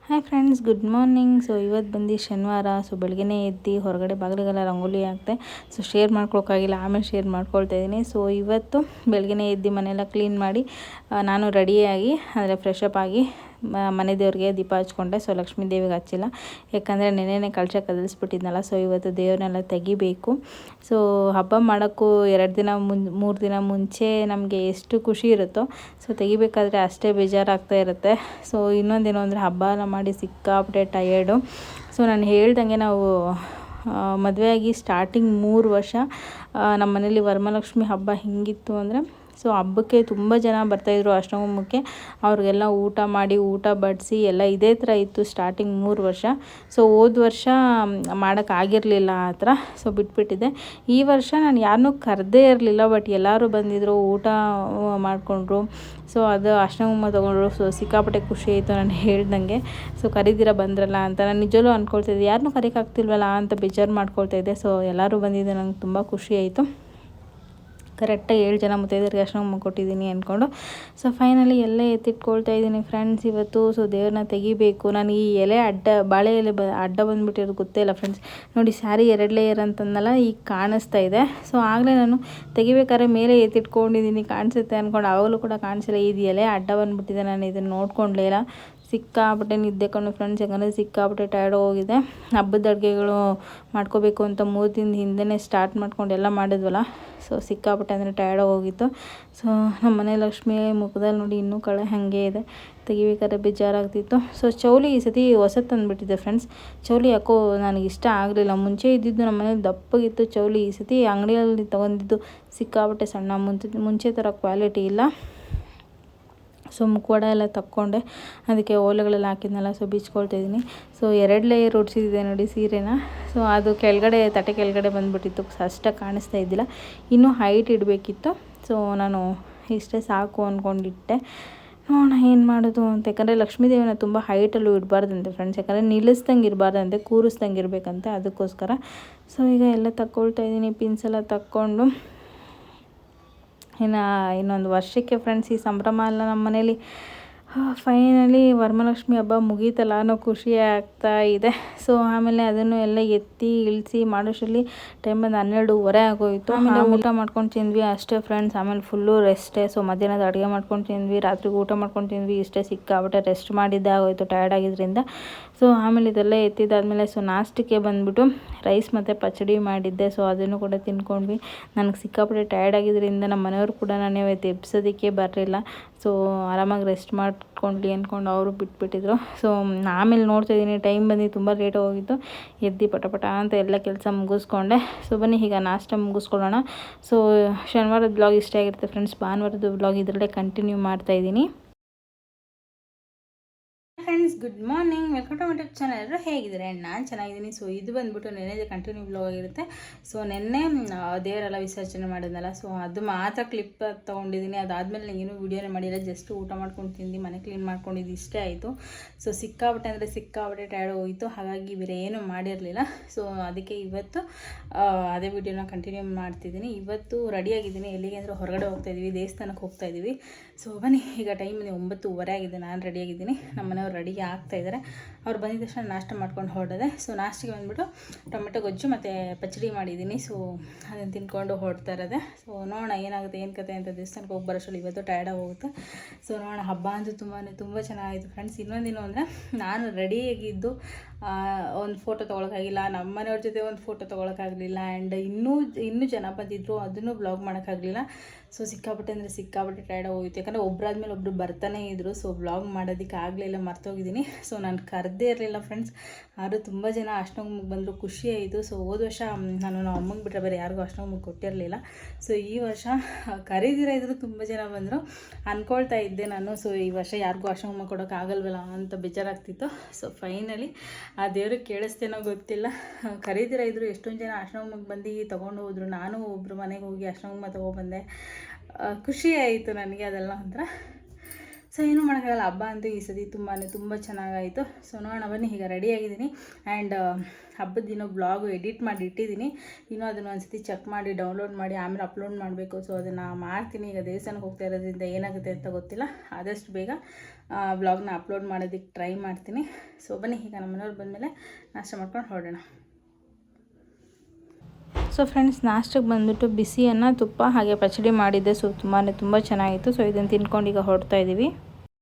Hi friends, good morning. So ಇವತ್ತು ಬಂದು ಶನಿವಾರ. ಸೊ ಬೆಳಗ್ಗೆ ಎದ್ದು ಹೊರಗಡೆ ಬಾಗಿಲಿಗೆಲ್ಲ ರಂಗೋಲಿ ಹಾಕ್ತೆ. ಸೊ ಶೇರ್ ಮಾಡ್ಕೊಳಕ್ಕಾಗಿಲ್ಲ, ಆಮೇಲೆ ಶೇರ್ ಮಾಡ್ಕೊಳ್ತಾ ಇದ್ದೀನಿ. ಸೊ ಇವತ್ತು ಬೆಳಗ್ಗೆ ಎದ್ದು ಮನೆಯೆಲ್ಲ ಕ್ಲೀನ್ ಮಾಡಿ ನಾನು ರೆಡಿಯಾಗಿ ಅಂದರೆ ಫ್ರೆಶ್ ಅಪ್ ಆಗಿ ಮನೆ ದೇವ್ರಿಗೆ ದೀಪ ಹಚ್ಕೊಂಡೆ. ಸೊ ಲಕ್ಷ್ಮೀ ದೇವಿಗೆ ಹಚ್ಚಿಲ್ಲ, ಯಾಕಂದರೆ ನೆನೆನೇ ಕಳಶ ಕದಲಿಸ್ಬಿಟ್ಟಿದ್ನಲ್ಲ. ಸೊ ಇವತ್ತು ದೇವ್ರನ್ನೆಲ್ಲ ತೆಗಿಬೇಕು. ಸೊ ಹಬ್ಬ ಮಾಡೋಕ್ಕೂ 2 ದಿನ 3 ದಿನ ಮುಂಚೆ ನಮಗೆ ಎಷ್ಟು ಖುಷಿ ಇರುತ್ತೋ, ಸೊ ತೆಗಿಬೇಕಾದ್ರೆ ಅಷ್ಟೇ ಬೇಜಾರಾಗ್ತಾ ಇರುತ್ತೆ. ಸೊ ಇನ್ನೊಂದೇನು ಅಂದರೆ ಹಬ್ಬ ಎಲ್ಲ ಮಾಡಿ ಸಿಕ್ಕಾಪಟ್ಟೆ ಟಯರ್ಡು. ಸೊ ನಾನು ಹೇಳ್ದಂಗೆ ನಾವು ಮದುವೆಯಾಗಿ ಸ್ಟಾರ್ಟಿಂಗ್ 3 ವರ್ಷ ನಮ್ಮ ಮನೇಲಿ ವರಮಹಾಲಕ್ಷ್ಮಿ ಹಬ್ಬ ಹೆಂಗಿತ್ತು ಅಂದರೆ, ಸೊ ಹಬ್ಬಕ್ಕೆ ತುಂಬ ಜನ ಬರ್ತಾಯಿದ್ರು ಅಷ್ಟಮಕ್ಕೆ. ಅವ್ರಿಗೆಲ್ಲ ಊಟ ಮಾಡಿ ಊಟ ಬಡಿಸಿ ಎಲ್ಲ ಇದೇ ಥರ ಇತ್ತು ಸ್ಟಾರ್ಟಿಂಗ್ 3 ವರ್ಷ. ಸೊ ಹೋದ ವರ್ಷ ಮಾಡೋಕ್ಕಾಗಿರಲಿಲ್ಲ ಆ ಥರ, ಸೊ ಬಿಟ್ಬಿಟ್ಟಿದ್ದೆ. ಈ ವರ್ಷ ನಾನು ಯಾರನ್ನೂ ಕರೆದೇ ಇರಲಿಲ್ಲ, ಬಟ್ ಎಲ್ಲರೂ ಬಂದಿದ್ದರು, ಊಟ ಮಾಡಿಕೊಂಡ್ರು. ಸೊ ಅದು ಅಷ್ಟಮ ತೊಗೊಂಡ್ರು. ಸೊ ಸಿಕ್ಕಾಪಟ್ಟೆ ಖುಷಿ ಆಯಿತು ನಾನು ಹೇಳ್ದಂಗೆ. ಸೊ ಕರೀದಿರ ಬಂದ್ರಲ್ಲ ಅಂತ ನಾನು ನಿಜವೂ ಅಂದ್ಕೊಳ್ತಾಯಿದ್ದೆ, ಯಾರನ್ನೂ ಕರೆಯೋಕ್ಕಾಗ್ತಿಲ್ವಲ್ಲ ಅಂತ ಬೇಜಾರು ಮಾಡ್ಕೊಳ್ತಾಯಿದ್ದೆ. ಸೊ ಎಲ್ಲರೂ ಬಂದಿದ್ದೆ, ನಂಗೆ ತುಂಬ ಖುಷಿ ಆಯಿತು. ಕರೆಕ್ಟಾಗಿ 7 ಜನ ಮುತ್ತೈದೆಯರಿಗೆ ಅರ್ಶಿನ ಕೊಟ್ಟಿದ್ದೀನಿ ಅಂದ್ಕೊಂಡು. ಸೊ ಫೈನಲಿ ಎಲ್ಲ ಎತ್ತಿಟ್ಕೊಳ್ತಾ ಇದ್ದೀನಿ ಫ್ರೆಂಡ್ಸ್ ಇವತ್ತು. ಸೊ ದೇವ್ರನ್ನ ತೆಗಿಬೇಕು. ನಾನು ಈ ಎಲೆ ಬಾಳೆ ಎಲೆ ಅಡ್ಡ ಬಂದುಬಿಟ್ಟಿರೋದು ಗೊತ್ತೇ ಇಲ್ಲ ಫ್ರೆಂಡ್ಸ್. ನೋಡಿ, ಸ್ಯಾರಿ 2 ಲೇಯರ್ ಅಂತಂದಲ್ಲ, ಈಗ ಕಾಣಿಸ್ತಾ ಇದೆ. ಸೊ ಆಗಲೇ ನಾನು ತೆಗಿಬೇಕಾದ್ರೆ ಮೇಲೆ ಎತ್ತಿಟ್ಕೊಂಡಿದ್ದೀನಿ ಕಾಣಿಸುತ್ತೆ ಅಂದ್ಕೊಂಡು, ಆವಾಗಲೂ ಕೂಡ ಕಾಣಿಸಿಲ್ಲ. ಇದು ಎಲೆ ಅಡ್ಡ ಬಂದುಬಿಟ್ಟಿದೆ, ನಾನು ಇದನ್ನು ನೋಡ್ಕೊಂಡ್ಲೇ ಇಲ್ಲ. ಸಿಕ್ಕಾಪಟ್ಟೆ ನಿದ್ದೆ ಕೊಂಡು ಫ್ರೆಂಡ್ಸ್, ಯಾಕಂದರೆ ಸಿಕ್ಕಾಪಟ್ಟೆ ಟಯರ್ಡ್ ಹೋಗಿದೆ. ಹಬ್ಬದ ಅಡುಗೆಗಳು ಮಾಡ್ಕೋಬೇಕು ಅಂತ 3 ದಿನದ ಹಿಂದೆಯೇ ಸ್ಟಾರ್ಟ್ ಮಾಡ್ಕೊಂಡು ಎಲ್ಲ ಮಾಡಿದ್ವಲ್ಲ. ಸೊ ಸಿಕ್ಕಾಪಟ್ಟೆ ಅಂದರೆ ಟಯರ್ಡ್ ಹೋಗಿತ್ತು. ಸೊ ನಮ್ಮ ಮನೆ ಲಕ್ಷ್ಮಿ ಮುಖದಲ್ಲಿ ನೋಡಿ ಇನ್ನೂ ಕಳೆ ಹಾಗೆ ಇದೆ, ತೆಗಿಬೇಕಾದ್ರೆ ಬೇಜಾರಾಗ್ತಿತ್ತು. ಸೊ ಚೌಲಿ ಈ ಸತಿ ಹೊಸದು ತಂದುಬಿಟ್ಟಿದ್ದೆ ಫ್ರೆಂಡ್ಸ್. ಚೌಲಿ ಯಾಕೋ ನನಗೆ ಇಷ್ಟ ಆಗಲಿಲ್ಲ. ಮುಂಚೆ ಇದ್ದಿದ್ದು ನಮ್ಮ ಮನೇಲಿ ದಪ್ಪಗಿತ್ತು ಚೌಲಿ. ಈ ಸತಿ ಅಂಗಡಿಯಲ್ಲಿ ತೊಗೊಂಡಿದ್ದು ಸಿಕ್ಕಾಪಟ್ಟೆ ಸಣ್ಣ, ಮುಂಚೆ ಥರ ಕ್ವಾಲಿಟಿ ಇಲ್ಲ. ಸೊ ಮುಖವಾಡ ಎಲ್ಲ ತಕ್ಕೊಂಡೆ, ಅದಕ್ಕೆ ಓಲೆಗಳೆಲ್ಲ ಹಾಕಿದ್ನಲ್ಲ, ಸೊ ಬಿಚ್ಕೊಳ್ತಾಯಿದ್ದೀನಿ. ಸೊ 2 ಲೇಯರ್ ಉಡ್ಸಿದ್ದೆ ನೋಡಿ ಸೀರೆನ. ಸೊ ಅದು ಕೆಳಗಡೆ ತಟ್ಟೆ ಕೆಳಗಡೆ ಬಂದುಬಿಟ್ಟಿತ್ತು, ಅಷ್ಟಾಗಿ ಕಾಣಿಸ್ತಾ ಇದ್ದಿಲ್ಲ. ಇನ್ನೂ ಹೈಟ್ ಇಡಬೇಕಿತ್ತು. ಸೊ ನಾನು ಇಷ್ಟೇ ಸಾಕು ಅಂದ್ಕೊಂಡಿಟ್ಟೆ. ನೋಡೋಣ ಏನು ಮಾಡೋದು ಅಂತ. ಯಾಕಂದರೆ ಲಕ್ಷ್ಮೀ ದೇವಿನ ತುಂಬ ಹೈಟಲ್ಲೂ ಇಡಬಾರ್ದಂತೆ ಫ್ರೆಂಡ್ಸ್, ಯಾಕಂದರೆ ನಿಲ್ಲಿಸ್ದಂಗೆ ಇರಬಾರ್ದಂತೆ, ಕೂರಿಸ್ದಂಗೆ ಇರಬೇಕಂತೆ, ಅದಕ್ಕೋಸ್ಕರ. ಸೊ ಈಗ ಎಲ್ಲ ತಕ್ಕೊಳ್ತಾ ಇದ್ದೀನಿ, ಪಿನ್ಸ್ ಎಲ್ಲ ತಕ್ಕೊಂಡು. ಇನ್ನೊಂದು ವರ್ಷಕ್ಕೆ ಫ್ರೆಂಡ್ಸ್ ಈ ಸಂಭ್ರಮ ಎಲ್ಲ ನಮ್ಮ ಮನೇಲಿ. ಫೈನಲಿ ವರಮಹಾಲಕ್ಷ್ಮಿ ಹಬ್ಬ ಮುಗೀತಲ್ಲ ಅನ್ನೋ ಖುಷಿ ಆಗ್ತಾ ಇದೆ. ಸೊ ಆಮೇಲೆ ಅದನ್ನು ಎಲ್ಲ ಎತ್ತಿ ಇಳಿಸಿ ಮಾಡೋಷ್ಟರಲ್ಲಿ ಟೈಮ್ ಬಂದು 12:15 ಆಗೋಯಿತು. ಆಮೇಲೆ ಊಟ ಮಾಡ್ಕೊಂಡು ತಿಂದ್ವಿ ಅಷ್ಟೇ ಫ್ರೆಂಡ್ಸ್. ಆಮೇಲೆ ಫುಲ್ಲು ರೆಸ್ಟೇ. ಸೊ ಮಧ್ಯಾಹ್ನದ ಅಡುಗೆ ಮಾಡ್ಕೊಂಡು ತಿಂದ್ವಿ, ರಾತ್ರಿಗೆ ಊಟ ಮಾಡ್ಕೊಂಡು ತಿಂದ್ವಿ, ಇಷ್ಟೇ. ಸಿಕ್ಕಾಬಿಟ್ಟೆ ರೆಸ್ಟ್ ಮಾಡಿದ್ದೆ ಆಗೋಯಿತು ಟಯರ್ಡ್ ಆಗಿದ್ದರಿಂದ. ಸೊ ಆಮೇಲೆ ಇದೆಲ್ಲ ಎತ್ತಿದ್ದಾದಮೇಲೆ ಸೊ ನಾಷ್ಟಕ್ಕೆ ಬಂದುಬಿಟ್ಟು ರೈಸ್ ಮತ್ತು ಪಚಡಿ ಮಾಡಿದ್ದೆ. ಸೊ ಅದನ್ನು ಕೂಡ ತಿನ್ಕೊಂಡ್ವಿ. ನನಗೆ ಸಿಕ್ಕಾಪಟ್ಟೆ ಟಯರ್ಡ್ ಆಗಿದ್ದರಿಂದ ನಮ್ಮ ಮನೆಯವರು ಕೂಡ ನಾನು ಇವತ್ತು ಎಬ್ಸೋದಕ್ಕೆ ಬರಲಿಲ್ಲ. ಸೊ ಆರಾಮಾಗಿ ರೆಸ್ಟ್ ಮಾಡ್ಕೊಂಡ್ಲಿ ಅಂದ್ಕೊಂಡು ಅವರು ಬಿಟ್ಬಿಟ್ಟಿದ್ರು. ಸೊ ಆಮೇಲೆ ನೋಡ್ತಾಯಿದ್ದೀನಿ ಟೈಮ್ ಬಂದು ತುಂಬ ಲೇಟ್ ಹೋಗಿತ್ತು. ಎದ್ದು ಪಟ ಅಂತ ಎಲ್ಲ ಕೆಲಸ ಮುಗಿಸ್ಕೊಂಡೆ. ಸೊ ಬನ್ನಿ ಈಗ ನಾಷ್ಟ ಮುಗಿಸ್ಕೊಳ್ಳೋಣ. ಸೊ ಶನಿವಾರದ ಬ್ಲಾಗ್ ಇಷ್ಟ ಆಗಿರುತ್ತೆ ಫ್ರೆಂಡ್ಸ್. ಭಾನುವಾರದ ಬ್ಲಾಗ್ ಇದರಲ್ಲೇ ಕಂಟಿನ್ಯೂ ಮಾಡ್ತಾಯಿದ್ದೀನಿ. Friends, good morning, welcome to my YouTube channel. ಎಲ್ಲರೂ ಹೇಗಿದ್ದಾರೆ? ನಾನು ಚೆನ್ನಾಗಿದ್ದೀನಿ. ಸೊ ಇದು ಬಂದುಬಿಟ್ಟು ನೆನ್ನೆದು ಕಂಟಿನ್ಯೂ ಬ್ಲಾಗ್ ಆಗಿರುತ್ತೆ. ಸೊ ನೆನ್ನೆ ದೇವರೆಲ್ಲ ವಿಸರ್ಜನೆ ಮಾಡಿದ್ನಲ್ಲ, ಸೊ ಅದು ಮಾತ್ರ ಕ್ಲಿಪ್ ತೊಗೊಂಡಿದ್ದೀನಿ. ಅದಾದಮೇಲೆ ನನಗೇನು ವೀಡಿಯೋನೇ ಮಾಡಿಲ್ಲ, ಜಸ್ಟ್ ಊಟ ಮಾಡ್ಕೊಂಡು ತಿಂದು ಮನೆ ಕ್ಲೀನ್ ಮಾಡ್ಕೊಂಡಿದ್ದು ಇಷ್ಟೇ ಆಯಿತು. ಸೊ ಸಿಕ್ಕಾಪಟ್ಟೆ ಅಂದರೆ ಸಿಕ್ಕಾಪಟ್ಟೆ ಟಯರ್ಡ್ ಹೋಯಿತು, ಹಾಗಾಗಿ ಬೇರೆ ಏನೂ ಮಾಡಿರಲಿಲ್ಲ. ಸೊ ಅದಕ್ಕೆ ಇವತ್ತು ಅದೇ ವೀಡಿಯೋನ ಕಂಟಿನ್ಯೂ ಮಾಡ್ತಿದ್ದೀನಿ. ಇವತ್ತು ರೆಡಿಯಾಗಿದ್ದೀನಿ. ಎಲ್ಲಿಗೆ ಅಂದರೆ ಹೊರಗಡೆ ಹೋಗ್ತಾಯಿದ್ದೀವಿ, ದೇವಸ್ಥಾನಕ್ಕೆ ಹೋಗ್ತಾಯಿದ್ದೀವಿ. ಸೊ ಬನ್ನಿ, ಈಗ ಟೈಮ್ 9:15 ಆಗಿದೆ. ನಾನು ರೆಡಿಯಾಗಿದ್ದೀನಿ, ನಮ್ಮ ಮನೆಯವ್ರು ರೆಡಿಗೆ ಆಗ್ತಾಯಿದ್ದಾರೆ. ಅವ್ರು ಬಂದಿದ್ದ ತಕ್ಷಣ ನಾಷ್ಟ ಮಾಡ್ಕೊಂಡು ಹೊರಡದೆ. ಸೊ ನಾಷ್ಟಿಗೆ ಬಂದುಬಿಟ್ಟು ಟೊಮೆಟೊ ಗೊಜ್ಜು ಮತ್ತು ಪಚಡಿ ಮಾಡಿದ್ದೀನಿ. ಸೊ ಅದನ್ನು ತಿನ್ಕೊಂಡು ಹೊರಡ್ತಾ ಇರೋದೆ. ಸೊ ನೋಡೋಣ ಏನಾಗುತ್ತೆ, ಏನು ಕತೆ ಅಂತ. ದೇವಸ್ಥಾನಕ್ಕೆ ಹೋಗಿ ಬರೋಷ್ಟರಲ್ಲಿ ಇವತ್ತು ಟಯರ್ಡಾಗಿ ಹೋಗುತ್ತೆ. ಸೊ ನೋಡೋಣ. ಹಬ್ಬ ಅಂತೂ ತುಂಬ ಚೆನ್ನಾಗಿತ್ತು ಫ್ರೆಂಡ್ಸ್. ಇನ್ನೊಂದೇನು ಅಂದರೆ, ನಾನು ರೆಡಿಯಾಗಿದ್ದು ಒಂದು ಫೋಟೋ ತೊಗೊಳಕ್ಕಾಗಿಲ್ಲ, ನಮ್ಮ ಮನೆಯವ್ರ ಜೊತೆ ಒಂದು ಫೋಟೋ ತೊಗೊಳಕ್ಕಾಗಲಿಲ್ಲ. ಆ್ಯಂಡ್ ಇನ್ನೂ ಜನ ಬಂದಿದ್ದರು, ಅದನ್ನು ಬ್ಲಾಗ್ ಮಾಡೋಕ್ಕಾಗಲಿಲ್ಲ. ಸೊ ಸಿಕ್ಕಾಪಟ್ಟೆ ಅಂದರೆ ಸಿಕ್ಕಾಪಟ್ಟೆ ಟಯರ್ಡ್ ಹೋಗಿತ್ತು, ಯಾಕಂದರೆ ಒಬ್ಬರಾದ್ಮೇಲೆ ಒಬ್ಬರು ಬರ್ತಾನೆ ಇದ್ದರು. ಸೊ ಬ್ಲಾಗ್ ಮಾಡೋದಕ್ಕೆ ಆಗಲಿಲ್ಲ, ಮರ್ತೋಗಿದ್ದೀನಿ. ಸೊ ನಾನು ಕರೆದೇ ಇರಲಿಲ್ಲ ಫ್ರೆಂಡ್ಸ್. ಆದರೂ ತುಂಬ ಜನ ಅಷ್ಟೊಂದು ಬಂದರು, ಖುಷಿ ಆಯಿತು. ಸೊ ಹೋದ ವರ್ಷ ನಾನು ನಮ್ಮ ಅಮ್ಮಂಗೆ ಬಿಟ್ಟರೆ ಬೇರೆ ಯಾರಿಗೂ ಅಷ್ಟೊಂದು ಕೊಟ್ಟಿರಲಿಲ್ಲ. ಸೊ ಈ ವರ್ಷ ಕರೀದಿರ ಇದ್ದರೂ ತುಂಬ ಜನ ಬಂದರು. ಅಂದ್ಕೊಳ್ತಾ ಇದ್ದೆ ನಾನು, ಸೊ ಈ ವರ್ಷ ಯಾರಿಗೂ ಅಷ್ಟೊಂದು ಕೊಡೋಕ್ಕಾಗಲ್ವಲ್ಲ ಅಂತ ಬೇಜಾರಾಗ್ತಿತ್ತು. ಸೊ ಫೈನಲಿ ಆ ದೇವ್ರಿಗೆ ಕೇಳಿಸ್ತೇನೋ ಗೊತ್ತಿಲ್ಲ, ಕರೀದಿರ ಇದ್ದರು ಎಷ್ಟೊಂದು ಜನ ಅಷ್ಟೊಂದು ಬಂದು ತೊಗೊಂಡು ಹೋದರು. ನಾನು ಒಬ್ಬರು ಮನೆಗೆ ಹೋಗಿ ಅಷ್ಟೊಂದು ತೊಗೊಬಂದೆ. ಖುಷಿ ಆಯಿತು ನನಗೆ, ಅದೆಲ್ಲ ಒಂಥರ. ಸೊ ಏನೂ ಮಾಡೋಕ್ಕಾಗಲ್ಲ, ಹಬ್ಬ ಅಂತೂ ಈ ಸತಿ ತುಂಬ ಚೆನ್ನಾಗಾಯಿತು. ಸೊ ನೋಡೋಣ ಬನ್ನಿ. ಈಗ ರೆಡಿಯಾಗಿದ್ದೀನಿ. ಆ್ಯಂಡ್ ಹಬ್ಬದ ದಿನ ಬ್ಲಾಗು ಎಡಿಟ್ ಮಾಡಿ ಇಟ್ಟಿದ್ದೀನಿ. ಇನ್ನೂ ಅದನ್ನು ಒಂದು ಸತಿ ಚೆಕ್ ಮಾಡಿ ಡೌನ್ಲೋಡ್ ಮಾಡಿ ಆಮೇಲೆ ಅಪ್ಲೋಡ್ ಮಾಡಬೇಕು. ಸೊ ಅದನ್ನು ಮಾಡ್ತೀನಿ. ಈಗ ದೇವಸ್ಥಾನಕ್ಕೆ ಹೋಗ್ತಾ ಇರೋದ್ರಿಂದ ಏನಾಗುತ್ತೆ ಅಂತ ಗೊತ್ತಿಲ್ಲ. ಆದಷ್ಟು ಬೇಗ ವ್ಲಾಗ್ನ ಅಪ್ಲೋಡ್ ಮಾಡೋದಕ್ಕೆ ಟ್ರೈ ಮಾಡ್ತೀನಿ. ಸೊ ಬನ್ನಿ, ಈಗ ನಮ್ಮ ಮನೆಯವ್ರು ಬಂದಮೇಲೆ ನಾಷ್ಟ ಮಾಡ್ಕೊಂಡು ಹೊರಡೋಣ. ಸೊ ಫ್ರೆಂಡ್ಸ್, ನಾಷ್ಟಕ್ಕೆ ಬಂದುಬಿಟ್ಟು ಬಿಸಿ ಅನ್ನ, ತುಪ್ಪ ಹಾಗೆ ಪಚಡಿ ಮಾಡಿದ್ದೆ. ಸೊ ತುಂಬ ಚೆನ್ನಾಗಿತ್ತು. ಸೊ ಇದನ್ನು ತಿನ್ಕೊಂಡು ಈಗ ಹೊರಡ್ತಾ ಇದ್ದೀವಿ.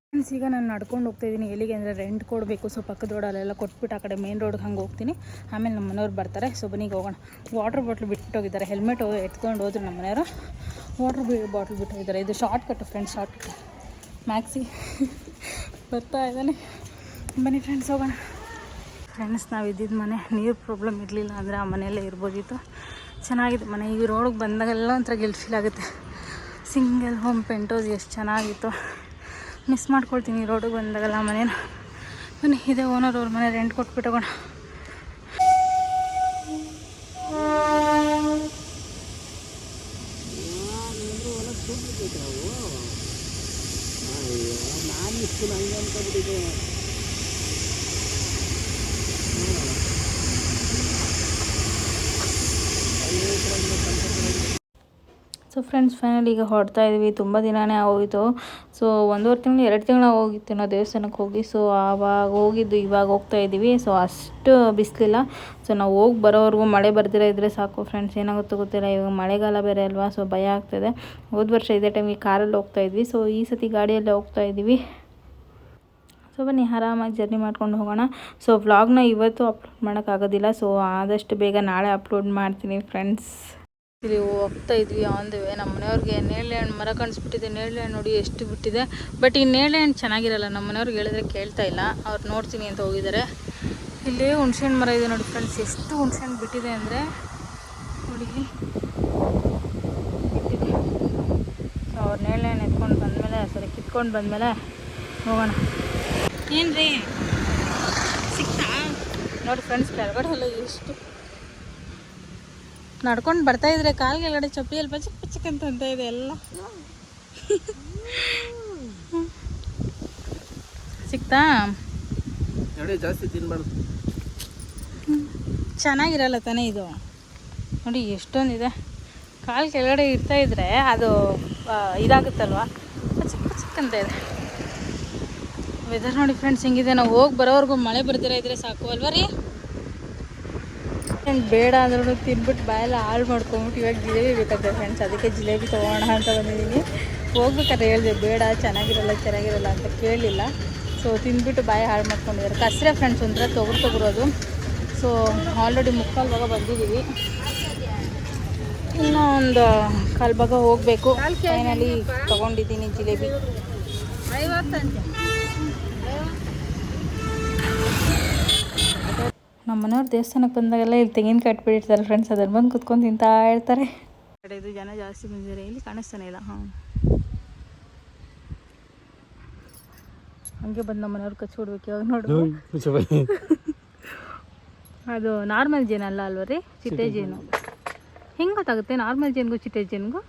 ಫ್ರೆಂಡ್ಸ್, ಈಗ ನಾನು ನಡ್ಕೊಂಡು ಹೋಗ್ತಾಯಿದ್ದೀನಿ. ಎಲ್ಲಿಗೆ ಅಂದರೆ ರೆಂಟ್ ಕೊಡಬೇಕು. ಸೊ ಪಕ್ಕದ ರೋಡಲ್ಲೆಲ್ಲ ಕೊಟ್ಬಿಟ್ಟು ಆ ಕಡೆ ಮೇನ್ ರೋಡ್ಗೆ ಹಂಗೆ ಹೋಗ್ತೀನಿ. ಆಮೇಲೆ ನಮ್ಮ ಮನೆಯವ್ರು ಬರ್ತಾರೆ. ಸೊ ಬನ್ನಿ ಈಗ ಹೋಗೋಣ. Water bottle ಬಿಟ್ಟೋಗಿದ್ದಾರೆ. ಹೆಲ್ಮೆಟ್ ಎತ್ಕೊಂಡು ಹೋದ್ರು ನಮ್ಮ ಮನೆಯವರು. ವಾಟರ್ ಬಾಟ್ಲ್ ಬಿಟ್ಟೋಗಿದ್ದಾರೆ. ಇದು short cut friends, short cut. Maxi ಬರ್ತಾ ಇದ್ದಾನೆ. ಬನ್ನಿ ಫ್ರೆಂಡ್ಸ್, ಹೋಗೋಣ. ಫ್ರೆಂಡ್ಸ್, ನಾವು ಇದ್ದಿದ್ದ ಮನೆ ನೀರು ಪ್ರಾಬ್ಲಮ್ ಇರಲಿಲ್ಲ ಅಂದರೆ ಆ ಮನೆಯಲ್ಲೇ ಇರ್ಬೋದಿತ್ತು. ಚೆನ್ನಾಗಿದೆ ಮನೆ. ಈ ರೋಡಿಗೆ ಬಂದಾಗೆಲ್ಲ ಒಂಥರ ಗಿಲ್ಟ್ ಫೀಲ್ ಆಗುತ್ತೆ. ಸಿಂಗಲ್ ಹೋಮ್ ಪೆಂಟೋಸ್ ಎಷ್ಟು ಚೆನ್ನಾಗಿತ್ತು. ಮಿಸ್ ಮಾಡ್ಕೊಳ್ತೀನಿ ಈ ರೋಡಿಗೆ ಬಂದಾಗಲ್ಲ ಆ ಮನೇನ. ಬನ್ನಿ, ಇದೇ ಓನರ್ ಅವ್ರ ಮನೆ, ರೆಂಟ್ ಕೊಟ್ಬಿಟ್ಟೋಗೋಣ. ಸೊ ಫ್ರೆಂಡ್ಸ್, ಫೈನಲಿ ಈಗ ಹೊರಡ್ತಾ ಇದ್ವಿ. ತುಂಬ ದಿನವೇ ಆಗೋಯಿತು. ಸೊ 1.5 ತಿಂಗಳು 2 ತಿಂಗಳು ಹೋಗಿತ್ತು ನಾವು ದೇವಸ್ಥಾನಕ್ಕೆ ಹೋಗಿ. ಸೊ ಆವಾಗ ಹೋಗಿದ್ದು, ಇವಾಗ ಹೋಗ್ತಾ ಇದ್ದೀವಿ. ಸೊ ಅಷ್ಟು ಬಿಸಿಲಿಲ್ಲ. ಸೊ ನಾವು ಹೋಗಿ ಬರೋವರೆಗೂ ಮಳೆ ಬರ್ದಿರ ಇದ್ದರೆ ಸಾಕು ಫ್ರೆಂಡ್ಸ್. ಏನಾಗುತ್ತೋ ಗೊತ್ತಿಲ್ಲ. ಇವಾಗ ಮಳೆಗಾಲ ಬೇರೆ ಅಲ್ವಾ, ಸೊ ಭಯ ಆಗ್ತಾಯಿದೆ. ಹೋದ ವರ್ಷ ಇದೇ ಟೈಮಿಗೆ ಕಾರಲ್ಲಿ ಹೋಗ್ತಾ ಇದ್ವಿ. ಸೊ ಈ ಸತಿ ಗಾಡಿಯಲ್ಲೇ ಹೋಗ್ತಾ ಇದ್ದೀವಿ. ಸೊ ಬನ್ನಿ, ಆರಾಮಾಗಿ ಜರ್ನಿ ಮಾಡ್ಕೊಂಡು ಹೋಗೋಣ. ಸೊ ವ್ಲಾಗ್ನ ಇವತ್ತು ಅಪ್ಲೋಡ್ ಮಾಡೋಕ್ಕಾಗೋದಿಲ್ಲ. ಸೊ ಆದಷ್ಟು ಬೇಗ ನಾಳೆ ಅಪ್ಲೋಡ್ ಮಾಡ್ತೀನಿ ಫ್ರೆಂಡ್ಸ್. ಇಲ್ಲಿ ಹೋಗ್ತಾ ಇದ್ವಿ ಆನ್ ದ ವೇ. ನಮ್ಮ ಮನೆಯವ್ರಿಗೆ ನೇರಳೆ ಹಣ್ಣು ಮರ ಕಾಣಿಸ್ಬಿಟ್ಟಿದೆ. ನೇರಳೆ ಹಣ್ಣು ನೋಡಿ ಎಷ್ಟು ಬಿಟ್ಟಿದೆ. ಬಟ್ ಈ ನೇರಳೆ ಹಣ್ಣು ಚೆನ್ನಾಗಿರಲ್ಲ. ನಮ್ಮ ಮನೆಯವ್ರಿಗೆ ಹೇಳಿದ್ರೆ ಕೇಳ್ತಾ ಇಲ್ಲ. ಅವ್ರು ನೋಡ್ತೀನಿ ಅಂತ ಹೋಗಿದ್ದಾರೆ. ಇಲ್ಲೇ ಹುಣ್ಸೆಹಣ್ಣು ಮರ ಇದೆ ನೋಡಿ ಫ್ರೆಂಡ್ಸ್. ಎಷ್ಟು ಹುಣ್ಸೆಹಣ್ಣು ಬಿಟ್ಟಿದೆ ಅಂದರೆ ನೋಡಿ, ಬಿಟ್ಟಿದೆ. ಸೊ ಅವ್ರು ನೇರಳೆ ಹಣ್ಣು ಎತ್ಕೊಂಡು ಬಂದಮೇಲೆ, ಕಿತ್ಕೊಂಡು ಬಂದಮೇಲೆ ಹೋಗೋಣ. ಏನು ರೀ ಸಿಕ್ತಾ ನೋಡಿ ಫ್ರೆಂಡ್ಸ್. ಕೆಳಗಡೆ ಎಲ್ಲ ಎಷ್ಟು ನಡ್ಕೊಂಡು ಬರ್ತಾಯಿದ್ರೆ ಕಾಲು ಕೆಳಗಡೆ ಚಪ್ಪಲಿಯಲ್ಲಿ ಪಚಕ್ ಅಂತ ಇದೆ ಎಲ್ಲ. ಸಿಕ್ತಾ? ಜಾಸ್ತಿ ತಿನ್ಬಾರ್ದು, ಚೆನ್ನಾಗಿರಲ್ಲ ತಾನೇ ಇದು. ನೋಡಿ ಎಷ್ಟೊಂದಿದೆ. ಕಾಲು ಕೆಳಗಡೆ ಇಡ್ತಾಯಿದ್ರೆ ಅದು ಇದಾಗುತ್ತಲ್ವ, ಪಚಕ್ ಅಂತ ಇದೆ. ವೆದರ್ ನೋಡಿ ಫ್ರೆಂಡ್ಸ್ ಹೆಂಗಿದೆ. ನಾವು ಹೋಗಿ ಬರೋವರೆಗೂ ಮಳೆ ಬರ್ದಿರ ಇದ್ರೆ ಸಾಕು ಅಲ್ವ ರೀ. ಬೇಡ ಅಂದ್ರೂ ತಿನ್ಬಿಟ್ಟು ಬಾಯೆಲ್ಲ ಹಾಳು ಮಾಡ್ಕೊಂಬಿಟ್ಟು ಇವಾಗ ಜಿಲೇಬಿ ಬೇಕಾಗ್ತದೆ ಫ್ರೆಂಡ್ಸ್. ಅದಕ್ಕೆ ಜಿಲೇಬಿ ತೊಗೋಣ ಅಂತ ಬಂದಿದ್ದೀನಿ. ಹೋಗ್ಬೇಕಾದ್ರೆ ಹೇಳಿದೆ ಬೇಡ, ಚೆನ್ನಾಗಿರಲ್ಲ ಅಂತ ಕೇಳಲಿಲ್ಲ. ಸೊ ತಿಂದ್ಬಿಟ್ಟು ಬಾಯಿ ಹಾಳು ಮಾಡ್ಕೊಂಡಿದ್ದಾರೆ. ಕಸರೆ ಫ್ರೆಂಡ್ಸ್, ಒಂಥರ ತೊಗೊಳೋದು. ಸೊ ಆಲ್ರೆಡಿ 3/4 ಭಾಗ ಬಂದಿದ್ದೀವಿ. ಇನ್ನೂ ಒಂದು 1/4 ಭಾಗ ಹೋಗಬೇಕು. ಫೈನಲಿ ತೊಗೊಂಡಿದ್ದೀನಿ ಜಿಲೇಬಿ. ನಮ್ಮ ಮನೆಯವ್ರು ದೇವಸ್ಥಾನಕ್ಕೆ ಬಂದಾಗೆಲ್ಲ ಇಲ್ಲಿ ತೆಂಗಿನಕಾಯಿ ಇಟ್ಬಿಟ್ಟಿರ್ತಾರೆ ಫ್ರೆಂಡ್ಸ್. ಅದ್ರ ಬಂದು ಕುತ್ಕೊಂಡು ತಿಂತಾ ಇರ್ತಾರೆ. ಇದು ಜನ ಜಾಸ್ತಿ ಬಂದಿದ್ದಾರೆ. ಇಲ್ಲಿ ಕಾಣಿಸ್ತಾನೆ ಇಲ್ಲ. ಹಂಗೆ ಬಂದು ನಮ್ಮ ಮನೆಯವ್ರು ಕಚ್ಚಿಬಿಡ್ಬೇಕು ಇವಾಗ ನೋಡು. ಅದು ನಾರ್ಮಲ್ ಜೇನು ಅಲ್ಲ ಅಲ್ವ ರೀ, ಚಿಟ್ಟೆ ಜೇನು. ಹೆಂಗೆ ಗೊತ್ತಾಗುತ್ತೆ ನಾರ್ಮಲ್ ಜೇನ್ಗೂ ಚಿಟ್ಟೆ ಜೇನ್ಗೂ?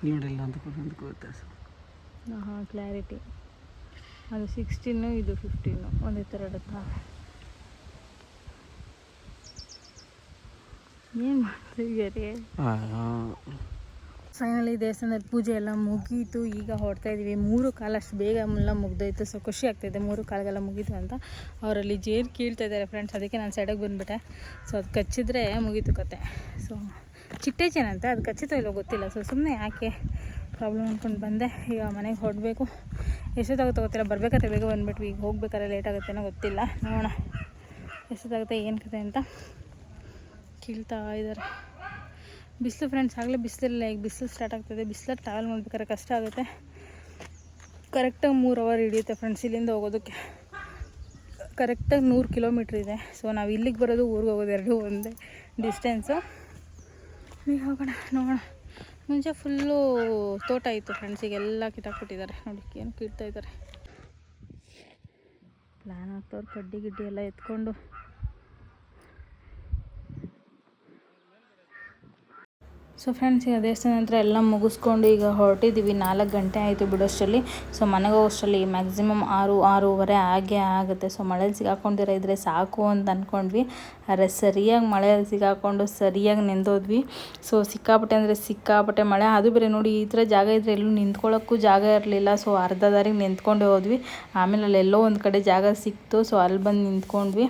ಹಾಂ, ಕ್ಲಾರಿಟಿ. ಅದು 16, ಇದು 15 ಒಂದೇ ಥರ ಇಡುತ್ತಾ? ಏನು ಮಾಡ್ತಿದ್ದೀರಿ? ಫೈನಲಿ ದೇವಸ್ಥಾನದಲ್ಲಿ ಪೂಜೆ ಎಲ್ಲ ಮುಗೀತು. ಈಗ ಹೊರಡ್ತಾ ಇದ್ದೀವಿ. 3:15 ಅಷ್ಟು ಬೇಗ ಎಲ್ಲ ಮುಗ್ದೋಯ್ತು. ಸೊ ಖುಷಿ ಆಗ್ತಾಯಿದೆ 3:15 ಮುಗೀತು ಅಂತ. ಅವರಲ್ಲಿ ಜೇನು ಕೀಳ್ತಾ ಇದ್ದಾರೆ ಫ್ರೆಂಡ್ಸ್. ಅದಕ್ಕೆ ನಾನು ಸೈಡಿಗೆ ಬಂದುಬಿಟ್ಟೆ. ಸೊ ಅದು ಕಚ್ಚಿದ್ರೆ ಮುಗೀತು ಕತೆ. ಸೊ ಚಿಟ್ಟೆ ಜೇನಂತೆ, ಅದು ಕಚ್ಚಿತೋ ಇಲ್ಲೋ ಗೊತ್ತಿಲ್ಲ. ಸೊ ಸುಮ್ಮನೆ ಯಾಕೆ ಪ್ರಾಬ್ಲಮ್ ಅಂದ್ಕೊಂಡು ಬಂದೆ. ಈಗ ಮನೆಗೆ ಹೊರಡಬೇಕು. ಎಷ್ಟೊತ್ತಾಗುತ್ತೆ ಗೊತ್ತಿಲ್ಲ. ಬರಬೇಕಾದ್ರೆ ಬೇಗ ಬಂದುಬಿಟ್ವಿ. ಈಗ ಹೋಗ್ಬೇಕಾದ್ರೆ ಲೇಟ್ ಆಗುತ್ತೇನೋ ಗೊತ್ತಿಲ್ಲ. ನೋಡೋಣ ಎಷ್ಟೊತ್ತಾಗುತ್ತೆ ಏನು ಕತೆ ಅಂತ. ಕೀಳ್ತಾ ಇದ್ದಾರೆ. ಬಿಸಿಲು ಫ್ರೆಂಡ್ಸ್, ಆಗಲೇ ಬಿಸಿಲಿಲ್ಲ. ಈಗ ಬಿಸಿಲು ಸ್ಟಾರ್ಟ್ ಆಗ್ತದೆ. ಬಿಸಿಲಲ್ಲಿ ಟ್ರಾವೆಲ್ ಮಾಡ್ಬೇಕಾದ್ರೆ ಕಷ್ಟ ಆಗುತ್ತೆ. ಕರೆಕ್ಟಾಗಿ 3 ಅವರ್ ಹಿಡಿಯುತ್ತೆ ಫ್ರೆಂಡ್ಸ್ ಇಲ್ಲಿಂದ ಹೋಗೋದಕ್ಕೆ. ಕರೆಕ್ಟಾಗಿ 100 ಕಿಲೋಮೀಟ್ರ್ ಇದೆ. ಸೊ ನಾವು ಇಲ್ಲಿಗೆ ಬರೋದು, ಊರಿಗೆ ಹೋಗೋದು ಎರಡೂ ಒಂದೇ ಡಿಸ್ಟೆನ್ಸು. ಈಗ ಹೋಗೋಣ, ನೋಡೋಣ. ಮುಂಚೆ ಫುಲ್ಲು ತೋಟ ಇತ್ತು ಫ್ರೆಂಡ್ಸ್. ಈಗೆಲ್ಲ ಕಿತ್ತಾಕ್ಬಿಟ್ಟಿದ್ದಾರೆ ನೋಡಿ. ಏನು ಕೀಳ್ತಾ ಇದ್ದಾರೆ. ಪ್ಲ್ಯಾನ್ ಆಗ್ತವ್ರು ಕಡ್ಡಿ ಗಿಡ್ಡಿ ಎಲ್ಲ ಎತ್ಕೊಂಡು. ಸೊ ಫ್ರೆಂಡ್ಸ್, ಈಗ ದೇವಸ್ಥಾನ ನಂತರ ಎಲ್ಲ ಮುಗಿಸ್ಕೊಂಡು ಈಗ ಹೊರಟಿದ್ದೀವಿ. 4 ಗಂಟೆ ಆಯಿತು ಬಿಡೋಷ್ಟರಲ್ಲಿ. ಸೊ ಮನೆಗೆ ಹೋಗೋಷ್ಟರಲ್ಲಿ ಮ್ಯಾಕ್ಸಿಮಮ್ 6-6:30 ಆಗೇ ಆಗುತ್ತೆ. ಸೊ ಮಳೇಲಿ ಸಿಗಾಕೊಂಡಿರೋ ಇದ್ದರೆ ಸಾಕು ಅಂತ ಅಂದ್ಕೊಂಡ್ವಿ. ಆದರೆ ಸರಿಯಾಗಿ ಮಳೆಯಲ್ಲಿ ಸಿಗಾಕೊಂಡು ಸರಿಯಾಗಿ ನೆಂದೋದ್ವಿ. ಸೊ ಸಿಕ್ಕಾಪಟ್ಟೆ ಅಂದರೆ ಸಿಕ್ಕಾಪಟ್ಟೆ ಮಳೆ. ಅದು ಬೇರೆ ನೋಡಿ, ಈ ಥರ ಜಾಗ ಇದ್ದರೆ ಎಲ್ಲೂ ನಿಂತ್ಕೊಳ್ಳೋಕ್ಕೂ ಜಾಗ ಇರಲಿಲ್ಲ. ಸೊ ಅರ್ಧ ದಾರಿಗೆ ನಿಂತ್ಕೊಂಡೇ ಹೋದ್ವಿ. ಆಮೇಲೆ ಅಲ್ಲೆಲ್ಲೋ ಒಂದು ಕಡೆ ಜಾಗ ಸಿಕ್ತು. ಸೊ ಅಲ್ಲಿ ಬಂದು ನಿಂತ್ಕೊಂಡ್ವಿ.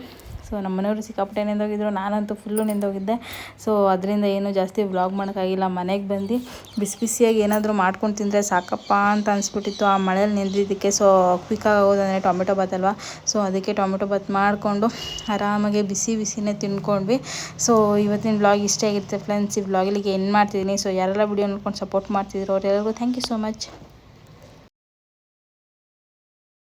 ಸೊ ನಮ್ಮ ಮನೆಯವರು ಸಿಕ್ಕಾಪಟ್ಟೆ ನೆಂದೋಗಿದ್ರು, ನಾನಂತೂ ಫುಲ್ಲು ನೆಂದೋಗಿದ್ದೆ. ಸೊ ಅದರಿಂದ ಏನೂ ಜಾಸ್ತಿ ವ್ಲಾಗ್ ಮಾಡೋಕ್ಕಾಗಿಲ್ಲ. ಮನೆಗೆ ಬಂದು ಬಿಸಿ ಬಿಸಿಯಾಗಿ ಏನಾದರೂ ಮಾಡ್ಕೊಂಡು ತಿಂದರೆ ಸಾಕಪ್ಪ ಅಂತ ಅನಿಸ್ಬಿಟ್ಟಿತ್ತು ಆ ಮಳೇಲಿ ನೆಂದಿದ್ದಕ್ಕೆ. ಸೊ ಕ್ವಿಕ್ಕಾಗಿ ಆಗೋದಂದರೆ ಟೊಮೆಟೊ ಬಾತ್ ಅಲ್ವಾ. ಸೊ ಅದಕ್ಕೆ ಟೊಮೆಟೊ ಬಾತ್ ಮಾಡಿಕೊಂಡು ಆರಾಮಾಗಿ ಬಿಸಿನೇ ತಿಂದ್ಕೊಂಡ್ವಿ. ಸೊ ಇವತ್ತಿನ ವ್ಲಾಗ್ ಇಷ್ಟ ಆಗಿರುತ್ತೆ ಫ್ರೆಂಡ್ಸ್. ಈ ವ್ಲಾಗಿಗೆ ಎಂಡ್ ಮಾಡ್ತಿದ್ದೀನಿ. ಸೊ ಯಾರೆಲ್ಲ ವಿಡಿಯೋ ನೋಡ್ಕೊಂಡು ಸಪೋರ್ಟ್ ಮಾಡ್ತಿದ್ರು ಅವರೆಲ್ಲರಿಗೂ ಥ್ಯಾಂಕ್ ಯು ಸೋ ಮಚ್.